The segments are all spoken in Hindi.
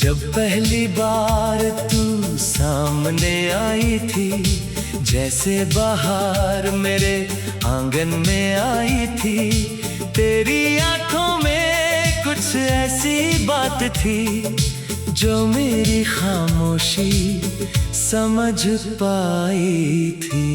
जब पहली बार तू सामने आई थी, जैसे बाहर मेरे आंगन में आई थी। तेरी आंखों में कुछ ऐसी बात थी जो मेरी खामोशी समझ पाई थी।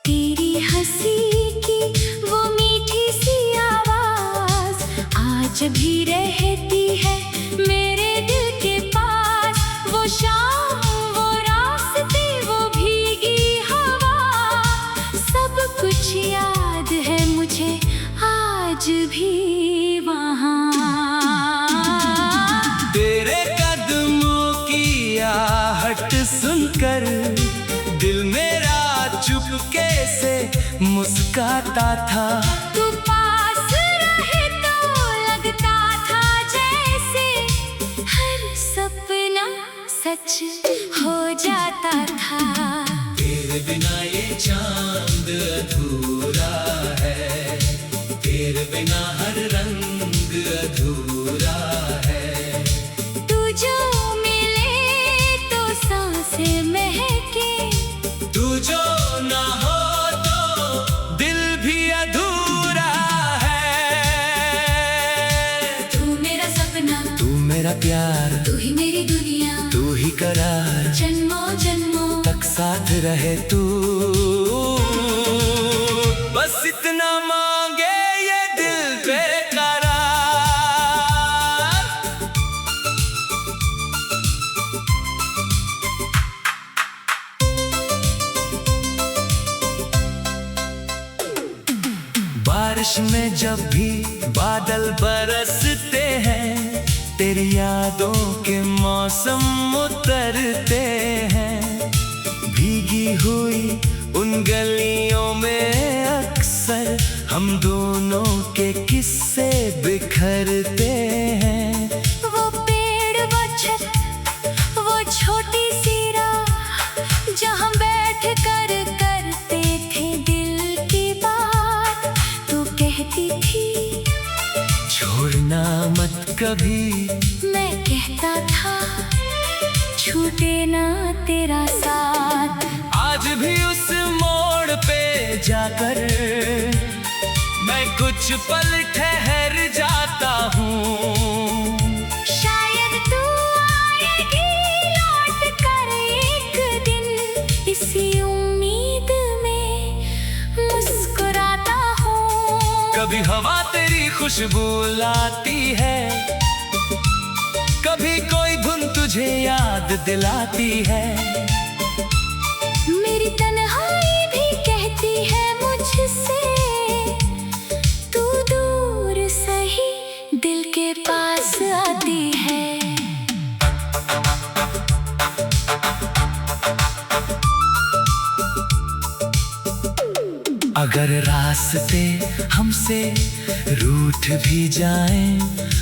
तेरी हंसी की वो मीठी सी आवाज आज भी रहती है मेरे दिल के पास। वो शाम, वो रास्ते, वो भीगी हवा, सब कुछ याद है मुझे आज भी वहाँ। तेरे कदमों की आहट सुनकर दिल मेरा चुपके से मुस्काता था। तू पास रहे तो लगता था जैसे हर सपना सच हो जाता था। तेरे बिना ये चांद अधूरा है, तेरे बिना हर रंग अधूरा है। तू जो मिले तो सांसें महके, तू जो ना हो तो दिल भी अधूरा है। तू मेरा सपना, तू मेरा प्यार, तू ही मेरी दुनिया, तू ही करार, जन्मों जन्मों तक साथ रहे तू। बस इतना मांगे ये दिल बेकरार। बारिश में जब भी बादल बरसते हैं, तेरी यादों के मौसम उतरते हैं। भीगी हुई उन गलियों में अक्सर हम दोनों के किस्से बिखरते हैं। वो पेड़, वो छत, वो छोटी सी राह जहाँ बैठ कर करते थे दिल की बात। तू कहती थी छोड़ना मत कभी, मैं कहता था छूटे ना तेरा साथ। आज भी उस मोड़ पे जाकर मैं कुछ पल ठहर जाता हूँ। शायद तू आएगी लौट कर एक दिन, इसी उम्मीद में मुस्कुराता हूँ। कभी हवा तेरी खुशबू लाती है, कभी कोई धुन तुझे याद दिलाती है। मेरी तन्हाई भी कहती है मुझसे, तू दूर सही दिल के पास आती है। अगर रास्ते हमसे रूठ भी जाएं,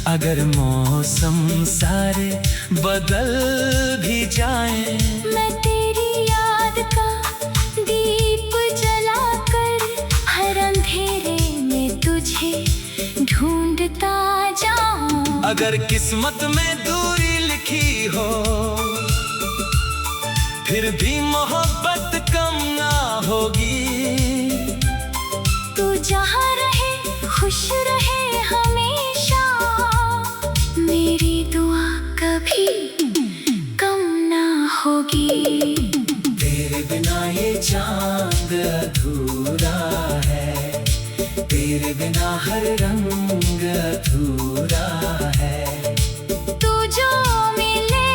अगर मौसम सारे बदल भी जाएं, मैं तेरी याद का दीप जलाकर हर अंधेरे में तुझे ढूंढता जाऊं। अगर किस्मत में दूरी लिखी हो, फिर भी मोहब्बत कम ना होगी। तू जहाँ रहे खुश रहे हमेशा, मेरी दुआ कभी कम ना होगी। तेरे बिना ये चांद अधूरा है, तेरे बिना हर रंग अधूरा है। तू जो मिले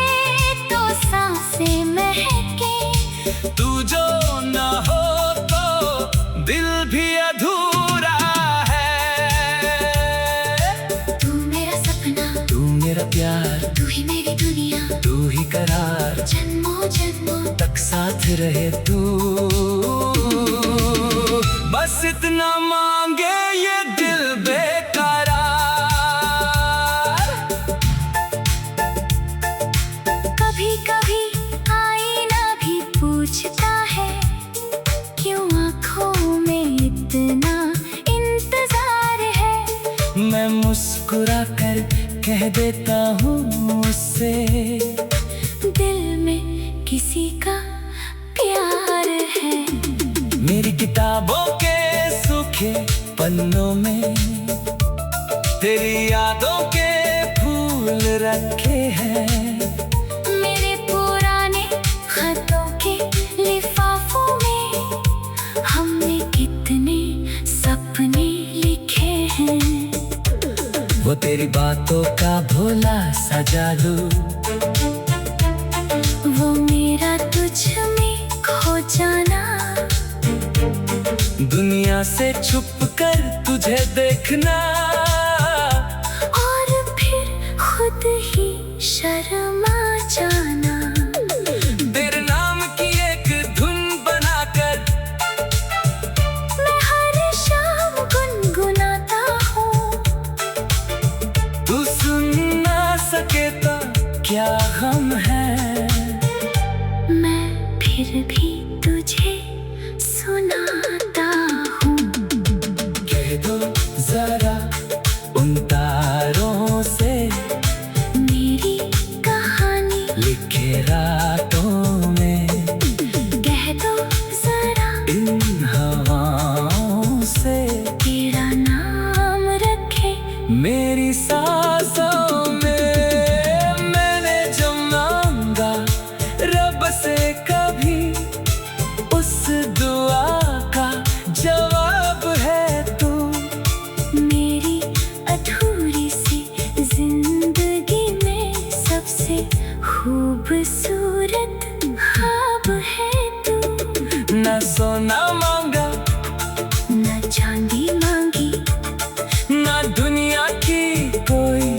तो सांसें महके, तू जो ना हो तो दिल भी अधूरा है। तू मेरा सपना, तू मेरा प्यार, तू ही मेरी दुनिया, तू ही करार, जन्मों जन्मों तक साथ रहे तू। बस इतना मांगे ये दिल बेकरार। कह देता हूँ उससे, दिल में किसी का प्यार है। मेरी किताबों के सूखे पन्नों में तेरी यादों के फूल रखे हैं। मेरे पुराने खतों के लिफाफों में हमने कितने सपने लिखे हैं। वो तेरी बातों का भोला सा जादू, वो मेरा तुझ में खो जाना, दुनिया से छुप कर तुझे देखना, और फिर खुद ही शर्मा जाना। तेरे नाम की एक धुन बनाकर मैं हर शाम गुनगुनाता हूँ, तू सुन ना सके तो क्या गम है, मैं फिर भी तुझे सुनाता हूँ। कह दो जरा उन तारों से मेरी कहानी लिखे रातों में, कह दो जरा इन हवाओं से तेरा नाम रखे मेरी सांसों में। मैंने जो मांगा रब से कभी, उस दुआ का जवाब है तू। मेरी अधूरी सी जिंदगी में सबसे खूबसूरत ख्वाब है तू। ना सोना मांगा न चांदी मांगी, ना दुनिया की कोई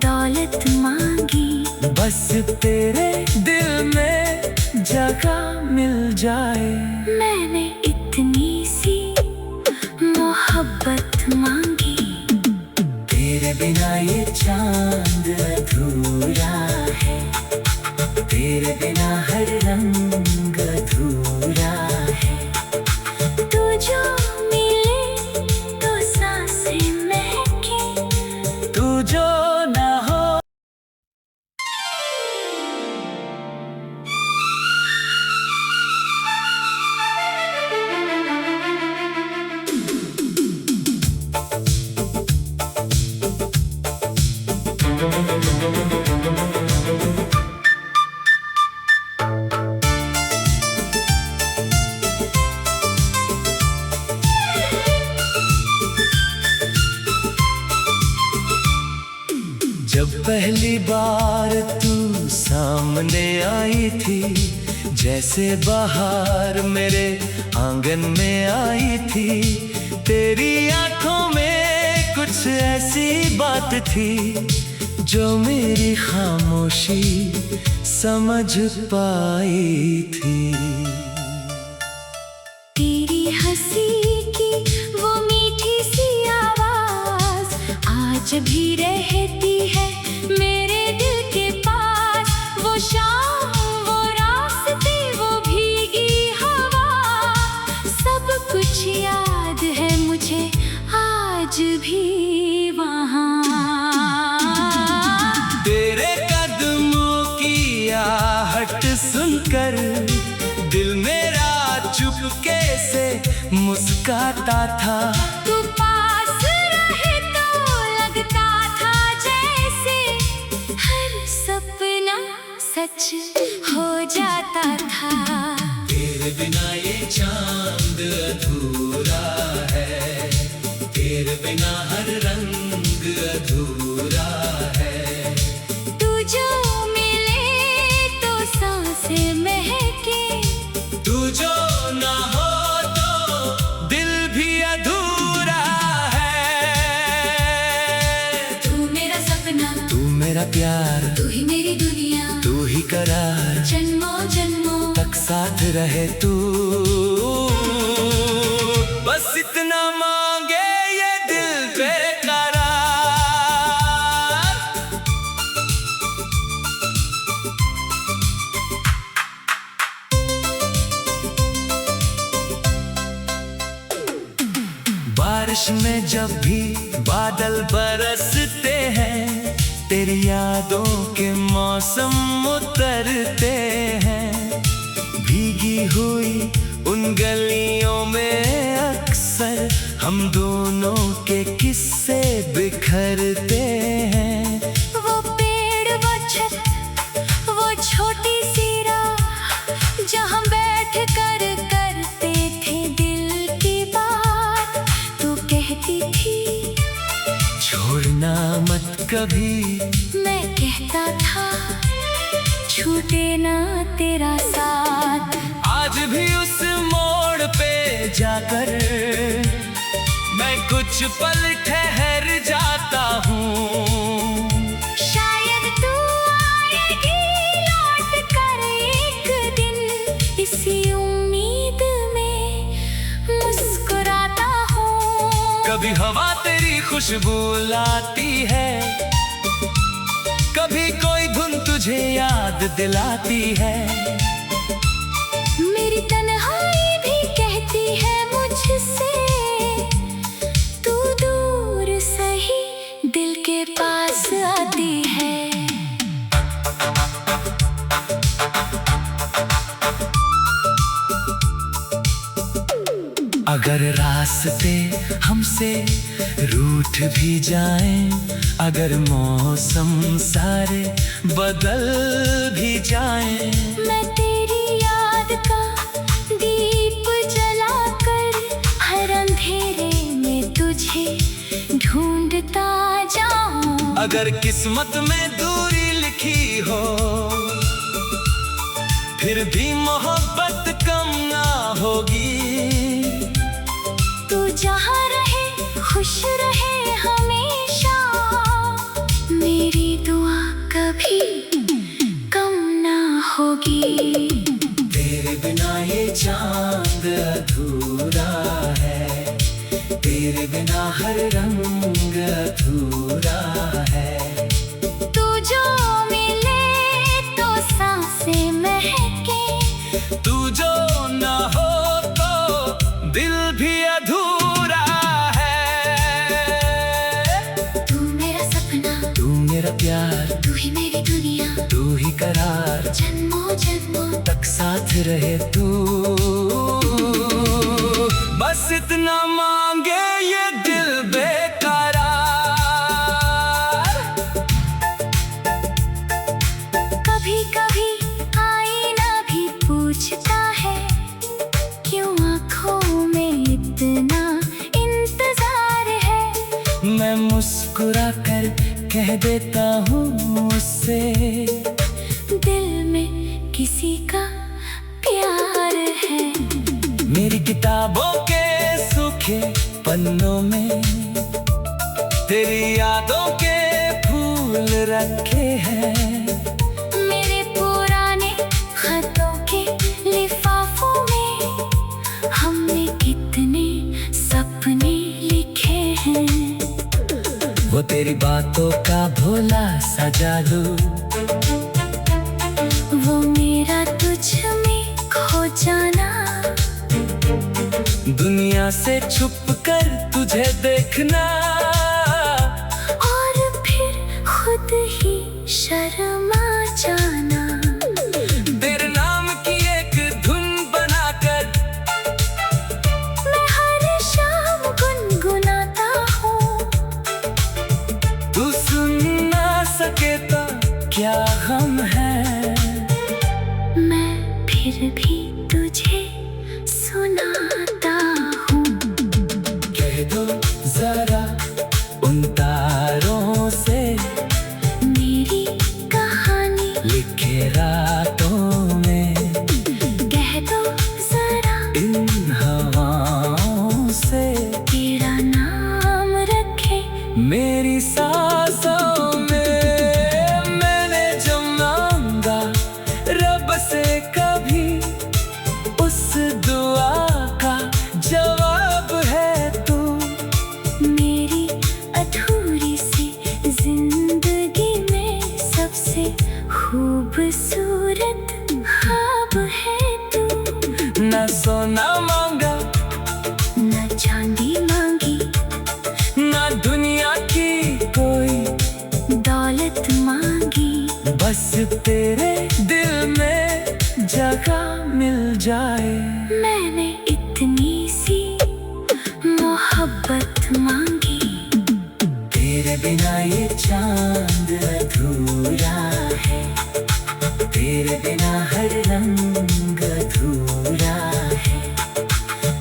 दौलत मांगी, बस तेरे दिल में जगह मिल जाए। मैंने इतनी सी मोहब्बत मांगी। तेरे बिना ये चांद अधूरा है, तेरे बिना हर रंग अधूरा है। तू जो मिले तो सांसें महके, तू जो ना हो। जब पहली बार तू सामने आई थी, जैसे बाहर मेरे आंगन में आई थी। तेरी आंखों में कुछ ऐसी बात थी जो मेरी खामोशी समझ पाई थी। तेरी हंसी की वो मीठी सी आवाज आज भी रहती है मेरे दिल के पास। वो शाम, वो रास्ते, वो भीगी हवा, सब कुछ याद है मुझे आज भी वहाँ। तेरे कदमों की आहट सुनकर दिल मेरा चुपके से मुस्काता था। तू पास रहे तो लगता था जैसे हर सपना सच हो जाता था। तेरे बिना ये चांद अधूरा है, तेरे बिना हर रंग अधूरा है। तू जो मिले तो सांसें महके, तू जो ना हो तो दिल भी अधूरा है। तू मेरा सपना, तू मेरा प्यार, तू ही मेरी दुनिया, तू ही करार, जन्मों जन्मों तक साथ रहे तू। बस इतना मांगे ये दिल बेकरार। बारिश में जब भी बादल बरसते हैं, तेरी यादों के मौसम उतरते हैं, भीगी हुई उन गलियों में अक्सर हम दोनों के किस्से बिखरते हैं। वो पेड़, वो छत, वो छोटी सी राह, जहाँ बैठ कर करते थे दिल की बात। तू कहती थी छोड़ना मत कभी, मैं कहता था छूटे ना तेरा साथ। आज भी उस मोड़ पे जाकर मैं कुछ पल ठहर जाता हूँ। शायद तू आएगी लौट कर एक दिन, इसी उम्मीद में मुस्कुराता हूँ। कभी हवा तेरी खुशबू लाती है, कभी कोई धुन तुझे याद दिलाती है। मेरी तन्हाई भी कहती है मुझसे, तू दूर सही दिल के पास आती है। अगर रास्ते हमसे रूठ भी जाएं, अगर मौसम सारे बदल भी जाएं, मैं तेरी याद का दीप जलाकर हर अंधेरे में तुझे ढूंढता जाऊं। अगर किस्मत में दूरी लिखी हो, फिर भी मोहब्बत कम ना होगी। तू जहाँ रहे खुश रहे हमेशा, मेरी दुआ कभी कम ना होगी। तेरे बिना ये चांद अधूरा है, तेरे बिना हर रंग अधूरा है। तू जो मिले तो सांसें महके, तू जो ना हो तो दिल भी अधूरा है। तू मेरा सपना, तू मेरा प्यार, तू ही मेरी दुनिया, तू ही करार, जन्मों जन्मों तक साथ रहे तू। बस इतना मांगे ये दिल बेकरार। कभी कभी आईना भी पूछता है, क्यों आँखों में इतना इंतजार है। मैं मुस्कुरा कर कह देता हूँ उससे, दिल में किसी का प्यार है। मेरी किताबों के सूखे पन्नों में तेरी यादों के फूल रखे हैं। मेरे पुराने खतों के लिफाफों में हमने कितने सपने लिखे हैं। वो तेरी बातों का भोला सा जादू, वो मेरा तुझ में खो जाना, दुनिया से छुप कर तुझे देखना, और फिर खुद ही शर्मा जाना। तेरे नाम की एक धुन बनाकर मैं हर शाम गुनगुनाता हूँ। तू सुन ना सके तो क्या गम है, मैं फिर भी तुझे सुनाता हूँ। कह दो जरा उन तारों से मेरी कहानी लिखे रातों में, कह दो जरा इन हवाओं से तेरा नाम रखे मेरी सांसों में। मैंने जो मांगा रब से कभी, उस दुआ का जवाब है तू। मेरी अधूरी सी जिंदगी में सबसे खूबसूरत ख्वाब है तू। ना सोना मांगा, न चांदी मांगी, ना दुनिया की कोई दौलत बस तेरे दिल में जगह मिल जाए। मैंने इतनी सी मोहब्बत मांगी, तेरे बिना ये चांद अधूरा है, तेरे बिना हर रंग अधूरा है।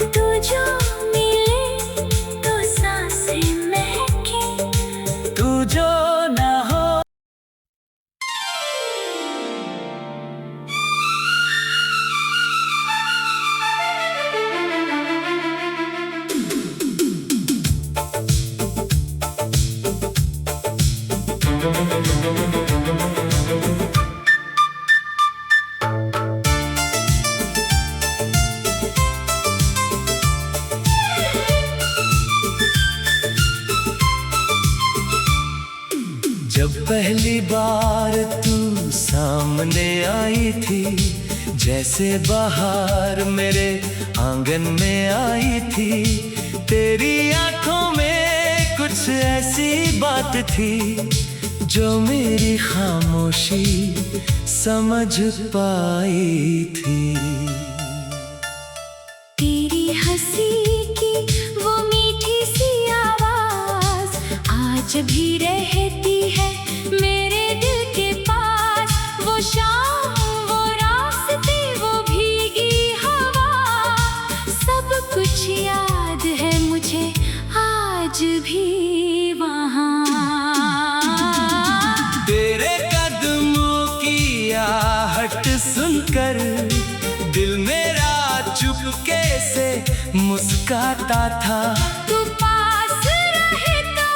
तू जो मिले तो सांसें महके, तू जो ना हो। जब पहली बार तू सामने आई थी, जैसे बाहर मेरे आंगन में आई थी। तेरी आंखों में कुछ ऐसी बात थी जो मेरी खामोशी समझ पाई थी। तेरी हंसी की वो मीठी सी आवाज आज भी रहती है मेरे दिल के पास। वो शाम, वो रास्ते, वो भीगी हवा, सब कुछ याद है मुझे आज भी वहाँ। तेरे कदमों की आहट सुनकर दिल मेरा चुपके से मुस्काता था। तू पास रहे तो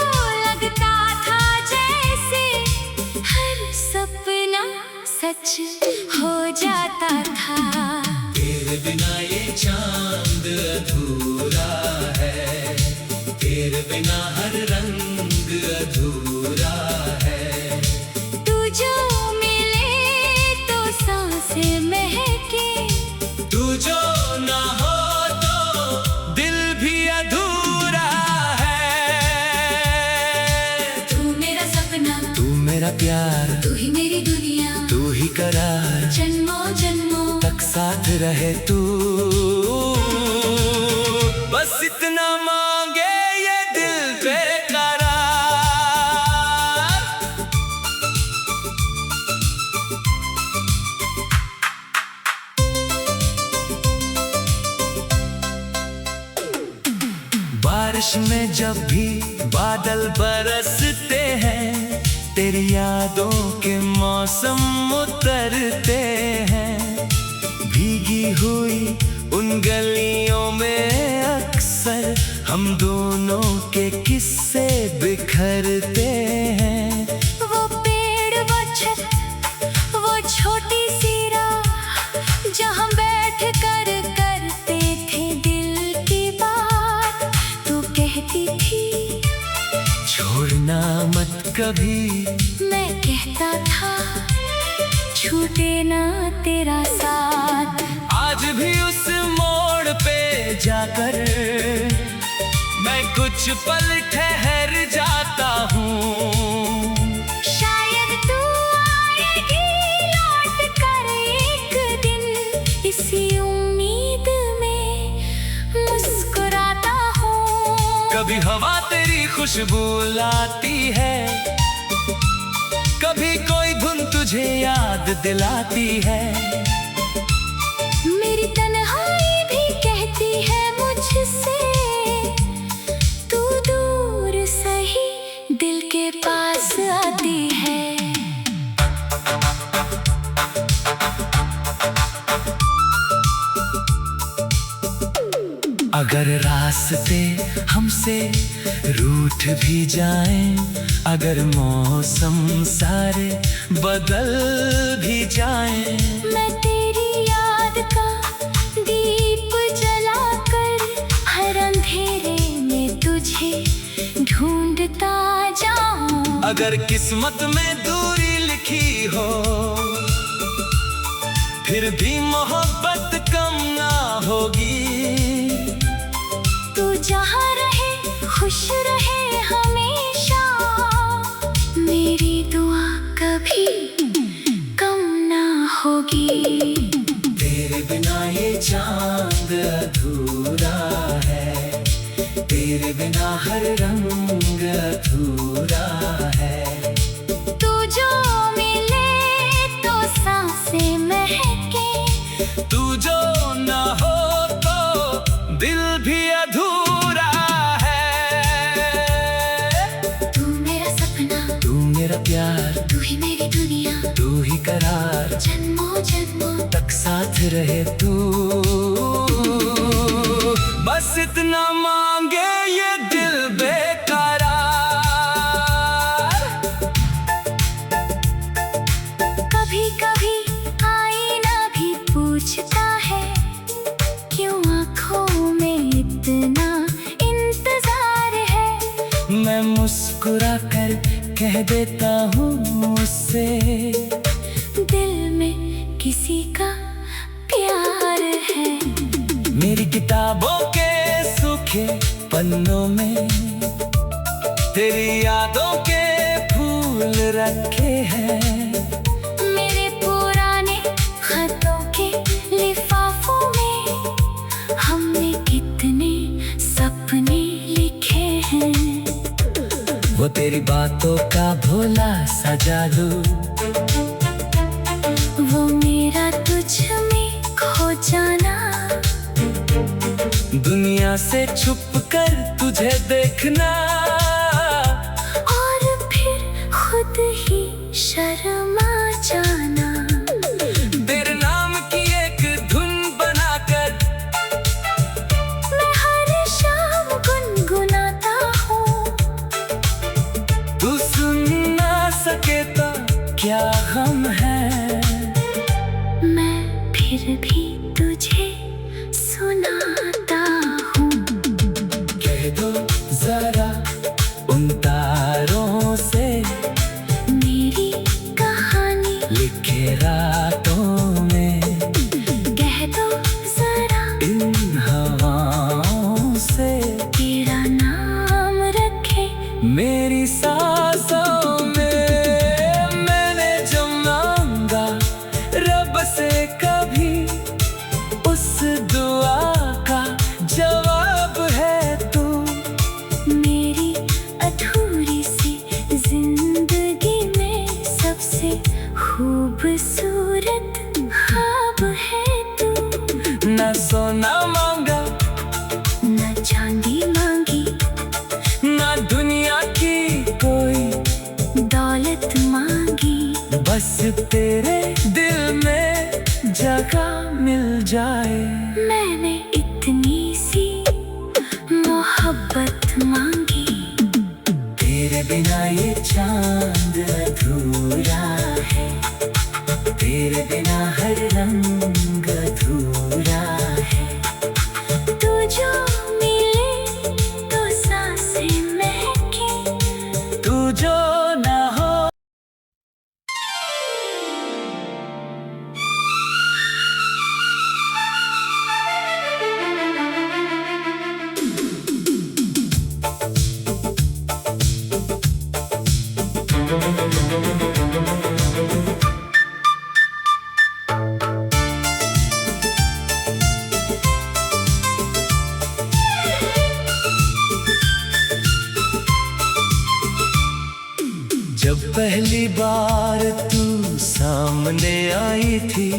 लगता था जैसे हर सपना सच हो जाता था। तेरे बिना ये चांद अधूरा है, तेरे बिना हर रंग अधूरा है। तू जो मिले तो सांसें महके, तू जो ना हो तो दिल भी अधूरा है। तू मेरा सपना, तू मेरा प्यार, तू ही मेरी दुनिया, तू ही करार, जन्मों जन्मों तक साथ रहे तू। बस इतना मांगे ये दिल बेकरार। बारिश में जब भी बादल बरसते हैं, तेरी यादों के मौसम उतरते हैं। भीगी हुई उन गलियों में अक्सर हम दोनों के किस्से बिखरते हैं। वो पेड़, वो छत, वो छोटी सी राह, जहाँ बैठ कर करते थे दिल की बात। तू कहती थी छोड़ना मत कभी, मैं कहता था छूटे ना तेरा साथ। आज भी उस मोड़ पे जाकर मैं कुछ पल ठहर जाता हूँ। शायद तू आएगी लौट कर एक दिन, इसी उम्मीद में मुस्कुराता हूँ। कभी हवा तेरी खुशबू लाती है, कभी कोई धुन तुझे याद दिलाती है। मेरी तन्हाई भी कहती है मुझसे, तू दूर सही दिल के पास आती है। अगर रास्ते हमसे रूठ भी जाएं, अगर मौसम सारे बदल भी जाएं, मैं तेरी याद का दीप जलाकर हर अंधेरे में तुझे ढूंढता जाऊं। अगर किस्मत में दूरी लिखी हो, फिर भी मोहब्बत कम ना होगी। तू जहाँ रहे खुश रहे हमेशा, मेरी दुआ कभी होगी। तेरे बिना ये चांद अधूरा है, तेरे बिना हर रंग अधूरा है। तू जो मिले तो सांसें महके, तू जो ना हो तो दिल भी अधूरा है। तू मेरा सपना, तू मेरा प्यार, तू ही मेरी दुनिया, तू ही करार, जन्मों जन्मों तक साथ रहे तू। बस इतना मांगे ये दिल बेकरार। कभी कभी आईना भी पूछता है, क्यों आँखों में इतना इंतजार है। मैं मुस्कुरा कर कह देता हूँ उससे, दिल में किसी का प्यार है। मेरी किताबों के सूखे पन्नों में तेरी यादों के फूल रखे हैं। मेरे पुराने खतों के लिफाफों में हमने कितने सपने लिखे हैं। वो तेरी बातों का भोला सा जादू, वो मेरा तुझ में खो जाना, दुनिया से छुप कर तुझे देखना, और फिर खुद ही शर्मा जाना। तेरे नाम की एक धुन बनाकर मैं हर शाम गुनगुनाता हूँ, तू सुन ना सके तो क्या गम है। मैं फिर भी तुझे सुनाता हूँ। कह दो जरा उन तारों से मेरी कहानी लिखे रातों में, कह दो जरा इन हवाओं से तेरा नाम रखे मेरी सांसों में। मैंने जो मांगा रब से कभी, उस दुआ का जवाब है तू। मेरी अधूरी सी जिंदगी में सबसे खूबसूरत ख्वाब है तू। न सोना मांगा, न चांदी मांगी, न दुनिया की कोई दौलत मांगी, बस तेरे दिल में जगह मिल जाए। मैंने इतनी सी मोहब्बत मांगी। तेरे बिना ये चांद अधूरा है, तेरे बिना हर रंग अधूरा है। तू जो मिले तो सांसें महके, तू जो ना हो। जब पहली बार तू सामने आई थी,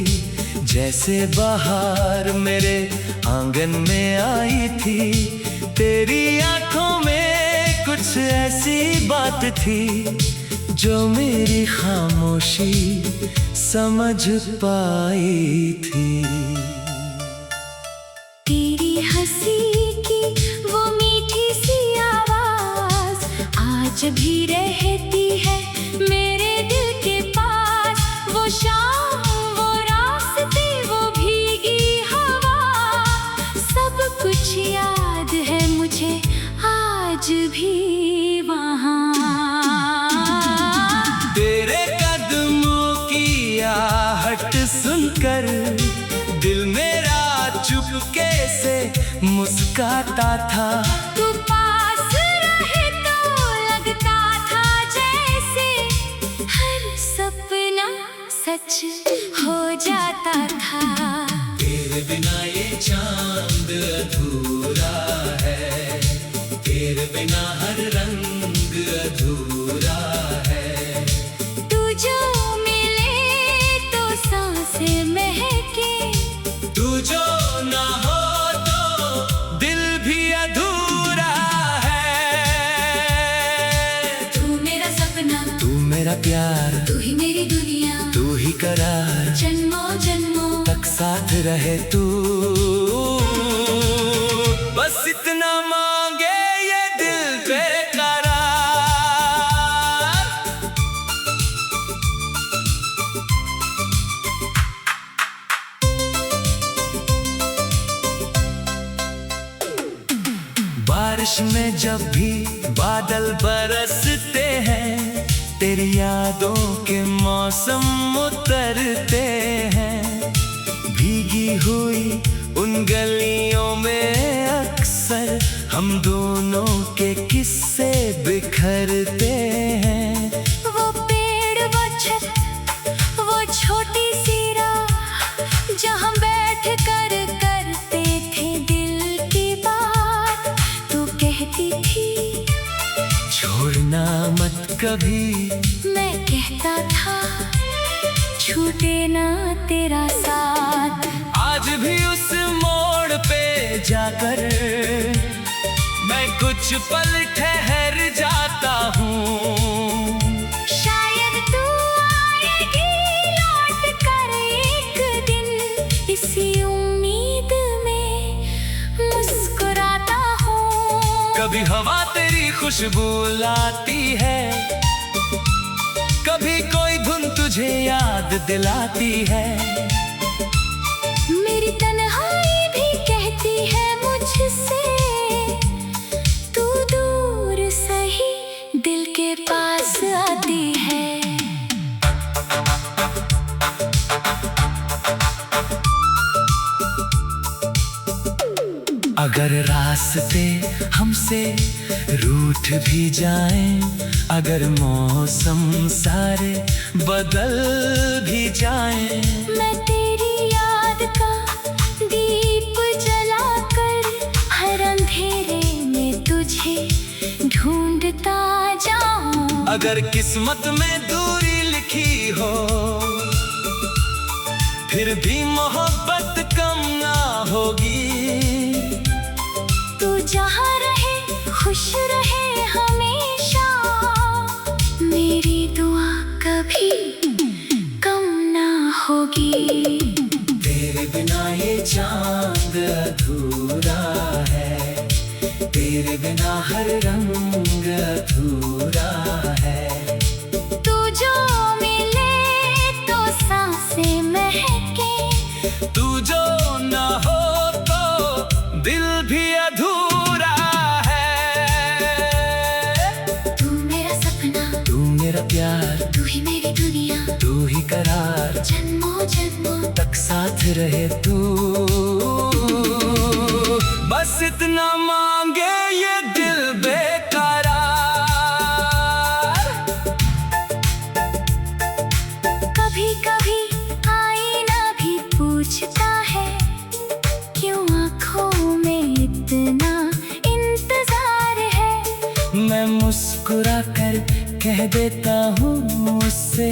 जैसे बाहर मेरे आंगन में आई थी। तेरी आंखों में कुछ ऐसी बात थी जो मेरी खामोशी समझ पाई थी। तेरी हंसी की वो मीठी सी आवाज आज भी रहती है मेरे दिल के पास। वो शाम, वो रास्ते, वो भीगी हवा, सब कुछ याद है मुझे आज भी वहाँ। तेरे कदमों की आहट सुनकर दिल मेरा चुपके से मुस्काता था। तू पास रहे तो लगता था जैसे हर सपना सच हो जाता था। तेरे बिना ये चांद अधूरा है, तेरे बिना हर रंग अधूरा है। तू जो मिले तो सांसें महके, तू जो ना हो तो दिल भी अधूरा है। तू मेरा सपना, तू मेरा प्यार, तू ही मेरी दुनिया, तू ही करार, जन्मों जन्मों तक साथ रहे तू। बस इतना मांगे ये दिल बेकरार। बारिश में जब भी बादल बरसते हैं, तेरी यादों के मौसम उतरते हैं। भीगी हुई उन गलियों में अक्सर हम दोनों के किस्से बिखरते हैं। वो पेड़, वो छत, वो छोटी सी राह, जहाँ बैठ कर करते थे दिल की बात। तू कहती थी छोड़ना मत कभी, मैं कहता था छूटे ना तेरा साथ। आज भी उस मोड़ पे जाकर मैं कुछ पल ठहर जाता हूँ। शायद तू आएगी लौट कर एक दिन, इसी उम्मीद में मुस्कुराता हूँ। कभी हवा तेरी खुशबू लाती है, कभी कोई धुन तुझे याद दिलाती है। मेरी तन्हाई भी कहती है मुझसे, तू दूर सही दिल के पास आती है। अगर रास्ते हमसे रूठ भी जाएं, अगर मौसम सारे बदल भी जाएं, मैं तेरी याद का दीप जलाकर हर अंधेरे में तुझे ढूंढता जाऊं। अगर किस्मत में दूरी लिखी हो, फिर भी मोहब्बत कम ना होगी। तू जहाँ रहे खुश रहे हमेशा, मेरी दुआ कभी कम ना होगी। तेरे बिना ये चांद अधूरा है, तेरे बिना हर रंग अधूरा है। तू जो मिले तो सांसें महके, तू जो ना हो तो दिल भी अधूरा है। तू मेरा सपना, तू मेरा प्यार, तू ही मेरी दुनिया, तू ही करार, जन्मों जन्मों तक साथ रहे तू। बस इतना मांगे ये दिल बेकरार। कभी कभी आईना भी पूछता है, क्यों आँखों में इतना इंतजार है। मैं मुस्कुरा कर कह देता हूँ उससे,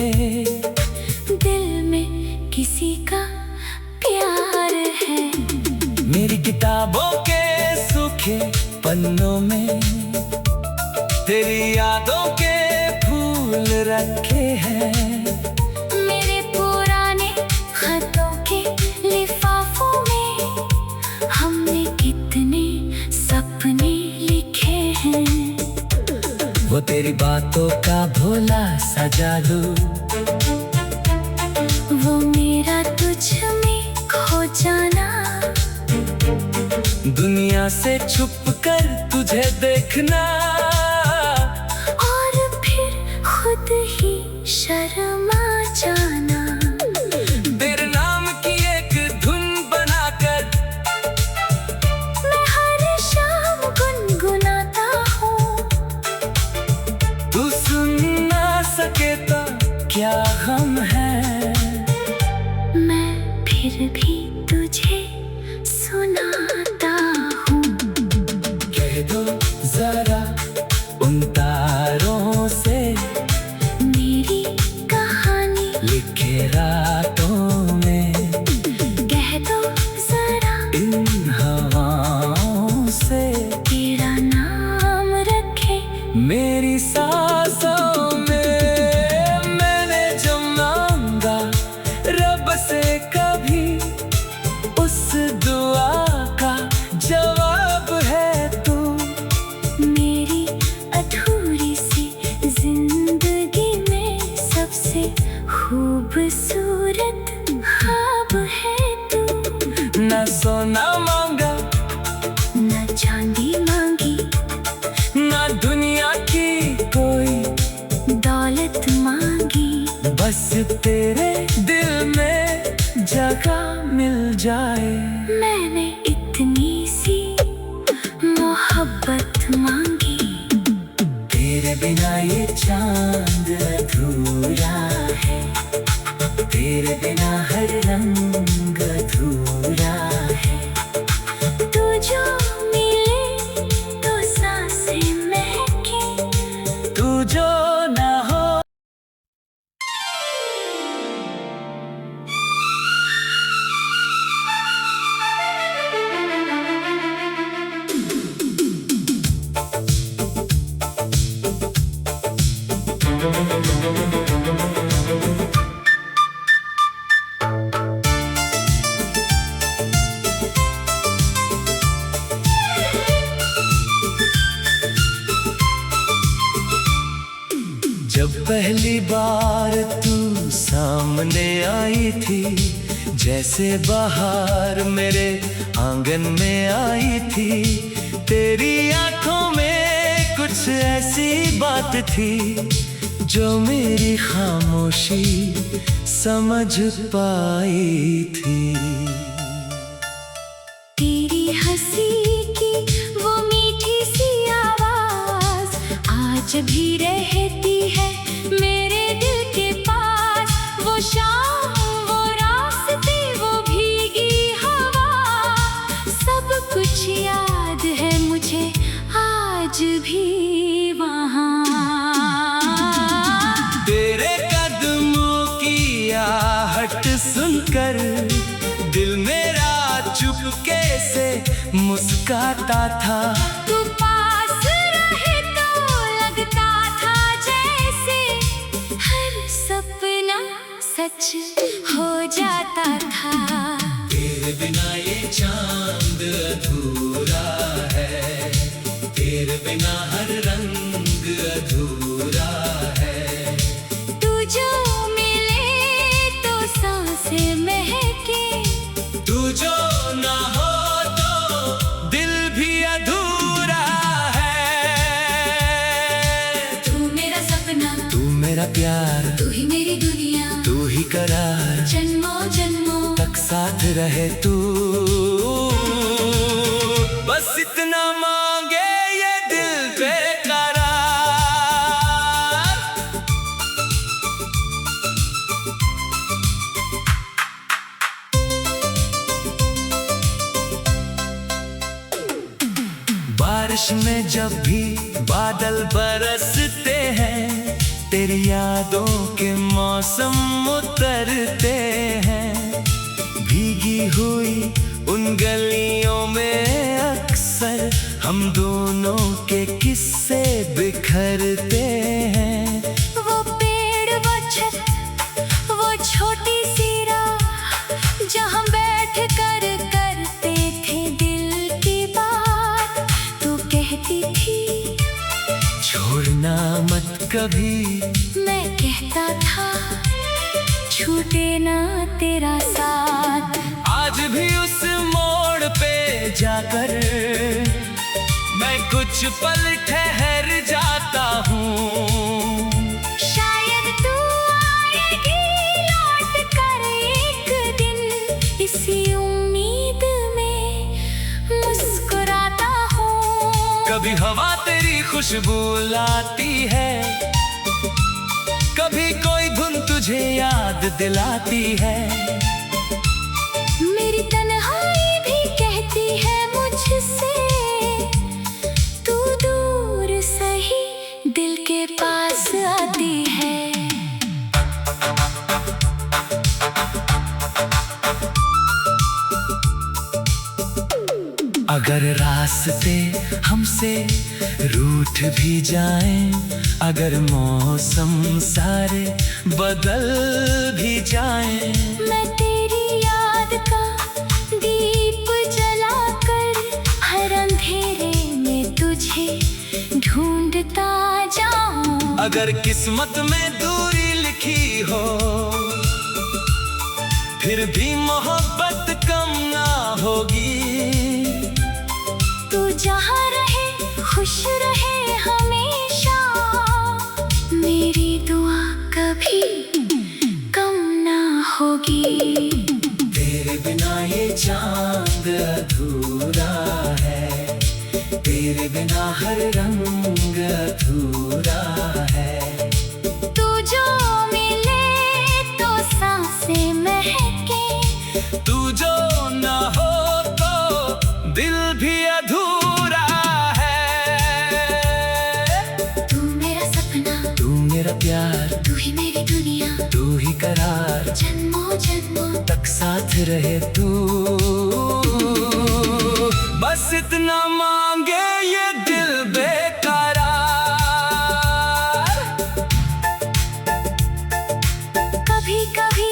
दिल में किसी का प्यार है। मेरी किताबों के सूखे पन्नों में तेरी यादों के फूल रखे हैं। मेरे पुराने खतों के लिफाफों में हमने कितने सपने लिखे हैं। वो तेरी बातों का भोला सा जादू, वो मेरा तुझ में खो जाना, दुनिया से छुप कर तुझे देखना, और फिर खुद ही शर्मा जाना। तेरे नाम की एक धुन बनाकर मैं हर शाम गुनगुनाता हूँ। तू सुन ना सके तो क्या गम है। फिर भी तुझे सुनाता हूँ। कह दो जरा उन तारों से मेरी कहानी लिखे रातों में, कह दो जरा इन हवाओं से तेरा नाम रखे मेरी सांसों में। मैंने जो मांगा रब से कभी, उस दुआ का जवाब है तू। मेरी अधूरी सी जिंदगी में सबसे खूबसूरत ख्वाब है तू। न सोना मांगा न चांदी मांगी, ना दुनिया की कोई दौलत मांगी, बस तेरे दिल में जगह मिल जाए। मैंने इतनी सी मोहब्बत मांगी। तेरे बिना ये चांद अधूरा है, तेरे बिना हर रंग अधूरा है। तू जो मिले तो सांसें महके, तू जो ना हो। जब पहली बार तू सामने आई थी, जैसे बाहर मेरे आंगन में आई थी। तेरी आंखों में कुछ ऐसी बात थी जो मेरी खामोशी समझ पाई थी। तेरी हंसी की वो मीठी सी आवाज आज भी रहती है मेरे दिल के पास। वो शाम, वो रास्ते, वो भीगी हवा, सब कुछ याद है मुझे आज भी वहाँ। तेरे कदमों की आहट सुनकर दिल मेरा चुपके से मुस्काता था। तू पास रहे तो लगता था जैसे हर सपना सच हो जाता था। तेरे बिना ये चांद अधूरा है, तेरे बिना हर रंग अधूरा है। तू जो मिले तो सांसें महके, तू जो ना हो तो दिल भी अधूरा है। तू मेरा सपना, तू मेरा प्यार, तू ही मेरी दुनिया, तू ही करार, जन्मों जन्मों तक साथ रहे तू। बस इतना मांगे ये दिल बेकरार। बारिश में जब भी बादल बरसते हैं, तेरी यादों के मौसम उतरते हैं। भीगी हुई उन गलियों में अक्सर हम दोनों के किस्से बिखरते हैं। वो पेड़, वो छत, वो छोटी सी राह, जहाँ बैठ कर करते थे दिल की बात। तू कहती थी छोड़ना मत कभी, मैं कहता था छूटे ना तेरा साथ। आज भी उस मोड़ पे जाकर मैं कुछ पल ठहर जाता हूँ। शायद तू आएगी लौट कर एक दिन, इसी उम्मीद में मुस्कुराता हूँ। कभी हवा तेरी खुशबू लाती है, कभी कोई धुन तुझे याद दिलाती है। अगर रास्ते हमसे रूठ भी जाएं, अगर मौसम सारे बदल भी जाएं, मैं तेरी याद का दीप जलाकर हर अंधेरे में तुझे ढूंढता जाऊं। अगर किस्मत में दूरी लिखी हो, फिर भी मोहब्बत कम ना होगी। तू जहाँ रहे खुश रहे हमेशा, मेरी दुआ कभी कम ना होगी। तेरे बिना ये चांद अधूरा है, तेरे बिना हर रंग अधूरा है। तू जो मिले तो सांसें महके, तू जो ना हो तो दिल भी अधूरा है। तू मेरा सपना, तू मेरा प्यार, तू ही मेरी दुनिया, तू ही करार, जन्मों जन्मों तक साथ रहे तू। बस इतना मांगे ये दिल बेकरार। कभी कभी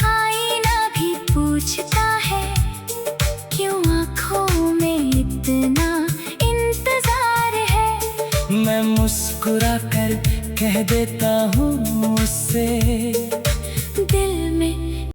आईना भी पूछता है, क्यों आँखों में इतना इंतजार है। मैं मुस्कुरा कर कह देता हूँ उससे, दिल में